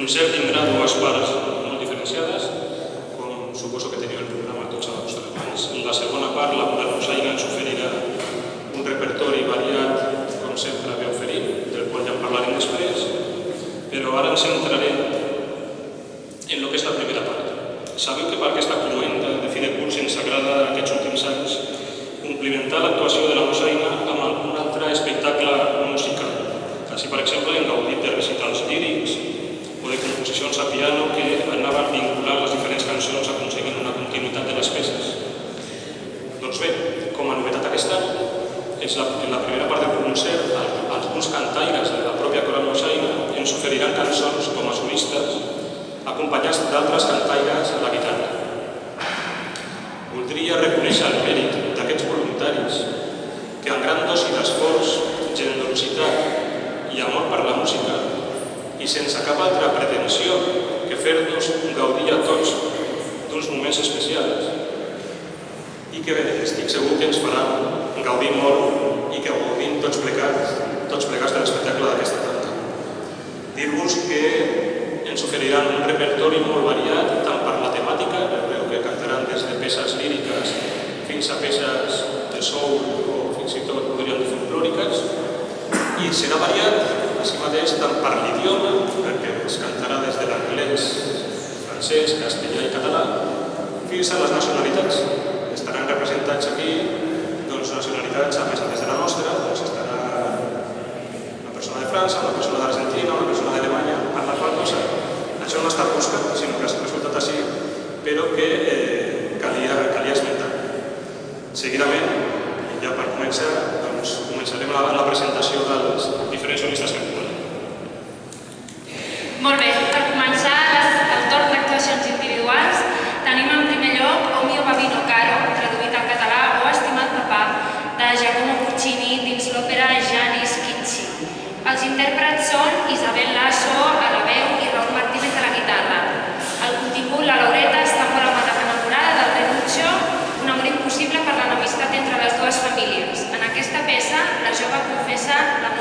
concert tindrà dues parts molt diferenciades, com suposo que teniu el programa tots a les vostres mans. En la segona part, la Dolçaina ens oferirà un repertori variat, com sempre ve oferint, del qual ja en parlarem després, però ara ens centrarem en el que és la primera part. Sabeu que per aquesta cloenda de fi de curs ens agrada aquests últims anys complementar l'actuació de la Dolçaina amb algun altre espectacle musical. Així, per exemple, hem gaudit de recitals lírics o de composicions a piano que anaven vinculant les diferents cançons aconseguint una continuïtat de les peces. Doncs bé, com a novetat aquest any, en la primera part del concert, alguns cantaires de la pròpia coral Dolçaina ens oferiran cançons com a solistes, acompanyats d'altres cantaires a la guitarra. Voldria reconèixer el mèrit d'aquests voluntaris que amb gran dosi d'esforç, generositat i amor per la música i sense cap altra pretensió que fer-nos gaudir a tots d'uns moments especials i que estic segur que ens faran gaudir molt i que gaudim tots plegats de l'espectacle d'aquesta tarda. Dir-vos que ens oferiran un repertori molt variat, tant per la temàtica, veureu que cantaran des de peces líriques fins a peces de soul o fins i tot podríem dir folclòriques, i serà variat així mateix tant per l'idioma, perquè es cantarà des de l'anglès, francès, castellà i català, fins a les nacionalitats. Estaran representats aquí nacionalitats, a més de la nostra, estarà una persona de França, una persona d'Argentina, una persona d'Alemanya, per la qual cosa això no ha estat buscat, sinó que ha resultat així, però que calia esmentar. Seguidament, ja per començar, començarem la presentació dels diferents solistes que actuen. Molt bé, per començar el torn d'actuacions individuals tenim en primer lloc O mio bambino caro, traduït al català, o Estimat papà, de Giacomo Puccini dins l'òpera Gianni Schicchi. Els intèrprets són Isabel Lasso a la veu i Raúl Martínez a la guitarra. El contingut, la Laureta està molt enamorada del Renuccio, un amor impossible per l'enemistat entre les dues famílies. En aquesta peça, la jove confessa la